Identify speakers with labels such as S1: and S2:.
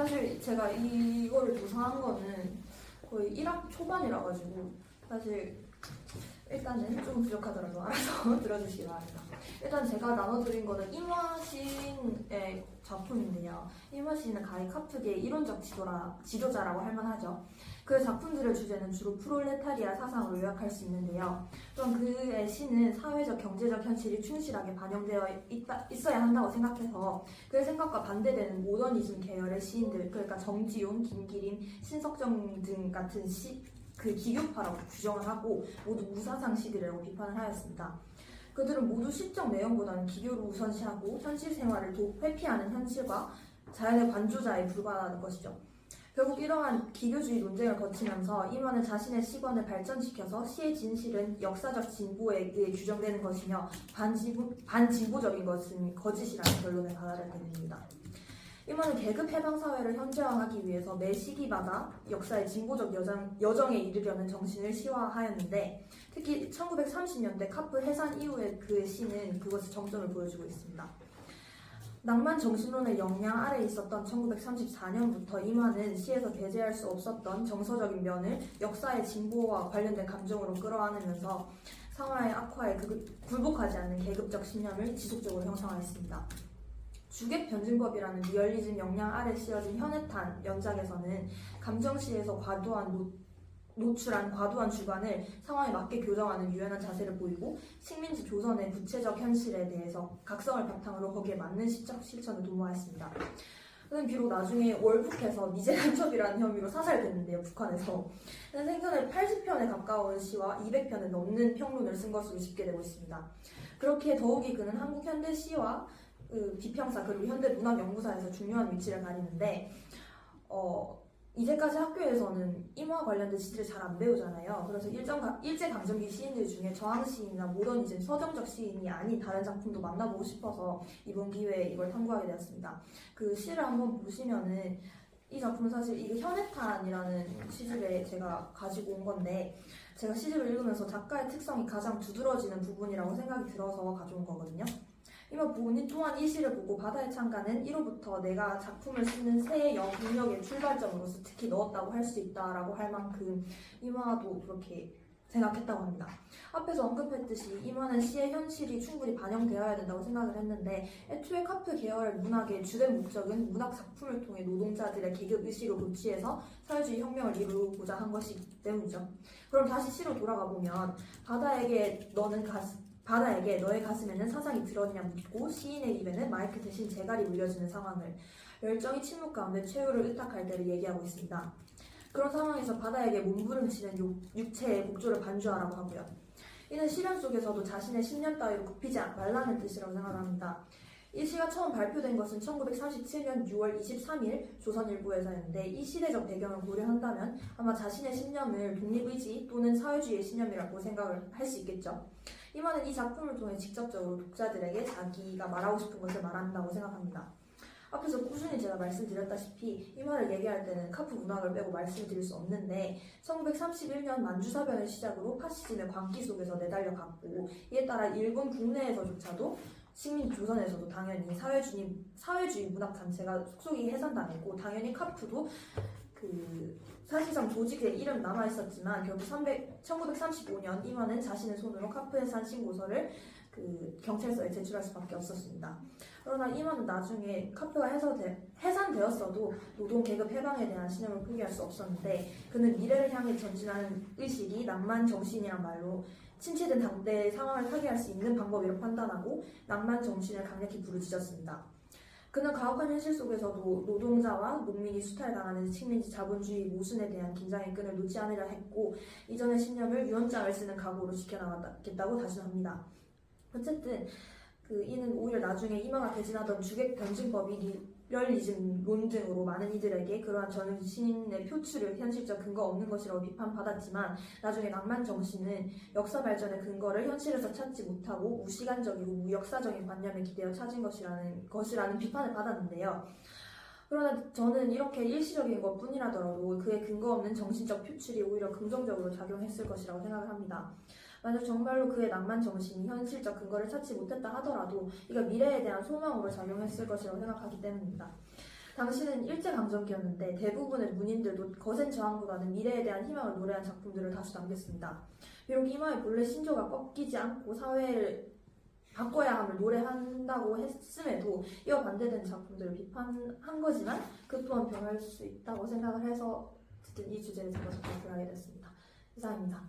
S1: 사실 제가 이거를 조사한 거는 거의 1학 초반이라 가지고 사실 일단은 좀 부족하더라도 알아서 들어주시기 바랍니다. 일단 제가 나눠드린 거는 이마 시인의 작품인데요. 이마 시인은 가히 카프계의 이론적 지도자라고 할 만하죠. 그 작품들의 주제는 주로 프롤레타리아 사상으로 요약할 수 있는데요. 또한 그의 시는 사회적, 경제적 현실이 충실하게 반영되어 있어야 한다고 생각해서 그의 생각과 반대되는 모더니즘 계열의 시인들, 그러니까 정지용, 김기림, 신석정 등 같은 그 기교파라고 규정을 하고 모두 무사상 시들이라고 비판을 하였습니다. 그들은 모두 시적 내용보다는 기교를 우선시하고 현실 생활을 회피하는 현실과 자연의 관조자에 불과하는 것이죠. 결국 이러한 기교주의 논쟁을 거치면서 이만은 자신의 시권을 발전시켜서 시의 진실은 역사적 진보에 의해 규정되는 것이며 반진보적인 것은 거짓이라는 결론에 다다르게 됩니다. 이만은 계급 해방 사회를 현재화하기 위해서 매 시기마다 역사의 진보적 여정에 이르려는 정신을 시화하였는데 특히 1930년대 카프 해산 이후의 그의 시는 그것의 정점을 보여주고 있습니다. 낭만 정신론의 영향 아래 있었던 1934년부터 이만은 시에서 배제할 수 없었던 정서적인 면을 역사의 진보와 관련된 감정으로 끌어안으면서 상하의 악화에 굴복하지 않는 계급적 신념을 지속적으로 형성하였습니다. 주객 변증법이라는 리얼리즘 영향 아래 씌어진 현해탄 연작에서는 감정시에서 노출한 과도한 주관을 상황에 맞게 교정하는 유연한 자세를 보이고 식민지 조선의 구체적 현실에 대해서 각성을 바탕으로 거기에 맞는 시적 실천을 도모하였습니다. 그는 비록 나중에 월북해서 미제 간첩이라는 혐의로 사살됐는데요, 북한에서. 그는 생전에 80편에 가까운 시와 200편을 넘는 평론을 쓴 것으로 집계되고 있습니다. 그렇게 더욱이 그는 한국 현대 시와 비평사 그리고 현대 문학 연구사에서 중요한 위치를 가리는데 이제까지 학교에서는 임화 관련된 시들을 잘 안 배우잖아요. 그래서 일제강점기 시인들 중에 저항시인이나 모더니즘, 서정적 시인이 아닌 다른 작품도 만나보고 싶어서 이번 기회에 이걸 탐구하게 되었습니다. 그 시를 한번 보시면은 이 작품은 사실 이게 현해탄이라는 시집에 제가 가지고 온 건데 제가 시집을 읽으면서 작가의 특성이 가장 두드러지는 부분이라고 생각이 들어서 가져온 거거든요. 이마 부모님 또한 이 시를 보고 바다의 창가는 이로부터 내가 작품을 쓰는 새의 영역의 출발점으로서 특히 넣었다고 할 수 있다라고 할 만큼 이마도 그렇게 생각했다고 합니다. 앞에서 언급했듯이 이마는 시의 현실이 충분히 반영되어야 된다고 생각을 했는데 애초에 카프 계열 문학의 주된 목적은 문학 작품을 통해 노동자들의 계급의식을 고취해서 사회주의 혁명을 이루고자 한 것이기 때문이죠. 그럼 다시 시로 돌아가 보면 바다에게 너의 가슴에는 사상이 들었냐 묻고 시인의 입에는 마이크 대신 재갈이 물려지는 상황을 열정이 침묵 가운데 최후를 의탁할 때를 얘기하고 있습니다. 그런 상황에서 바다에게 몸부림치는 육체의 곡조를 반주하라고 하고요. 이는 시련 속에서도 자신의 신념 따위로 굽히지 말라는 뜻이라고 생각합니다. 이 시가 처음 발표된 것은 1937년 6월 23일 조선일보에서였는데 이 시대적 배경을 고려한다면 아마 자신의 신념을 독립의지 또는 사회주의의 신념이라고 생각을 할 수 있겠죠. 이만은 이 작품을 통해 직접적으로 독자들에게 자기가 말하고 싶은 것을 말한다고 생각합니다. 앞에서 꾸준히 제가 말씀드렸다시피 이 말을 얘기할 때는 카프 문학을 빼고 말씀드릴 수 없는데 1931년 만주사변을 시작으로 파시즘의 광기 속에서 내달려갔고 이에 따라 일본 국내에서조차도 식민지 조선에서도 당연히 사회주의 문학 단체가 속속이 해산당했고 당연히 카프도 사실상 조직에 이름 남아있었지만 결국 1935년 이만은 자신의 손으로 카프 해산 신고서를 경찰서에 제출할 수밖에 없었습니다. 그러나 이만은 나중에 카프가 해산되었어도 노동계급 해방에 대한 신념을 포기할 수 없었는데 그는 미래를 향해 전진하는 의식이 낭만 정신이란 말로 침체된 당대의 상황을 타개할 수 있는 방법이라고 판단하고 낭만 정신을 강력히 부르짖었습니다. 그는 가혹한 현실 속에서도 노동자와 농민이 수탈당하는 식민지 자본주의 모순에 대한 긴장의 끈을 놓지 않으려 했고 이전의 신념을 유언장을 쓰는 각오로 지켜나가겠다고 다짐합니다. 어쨌든 이는 오히려 나중에 이마가 개진하던 주객 변증법이 리얼리즘론 등으로 많은 이들에게 그러한 정신의 표출을 현실적 근거 없는 것이라고 비판받았지만 나중에 낭만 정신은 역사 발전의 근거를 현실에서 찾지 못하고 무시간적이고 무역사적인 관념에 기대어 찾은 것이라는 비판을 받았는데요. 그러나 저는 이렇게 일시적인 것 뿐이라더라도 그의 근거 없는 정신적 표출이 오히려 긍정적으로 작용했을 것이라고 생각을 합니다. 만약 정말로 그의 낭만 정신이 현실적 근거를 찾지 못했다 하더라도 이가 미래에 대한 소망으로 작용했을 것이라고 생각하기 때문입니다. 당시는 일제강점기였는데 대부분의 문인들도 거센 저항보다는 미래에 대한 희망을 노래한 작품들을 다수 남겼습니다. 비록 이마의 본래 신조가 꺾이지 않고 사회를 바꿔야 함을 노래한다고 했음에도 이와 반대되는 작품들을 비판한 거지만 그 또한 변할 수 있다고 생각을 해서 어쨌든 이 주제를 잡아서 발표하게 됐습니다. 이상입니다.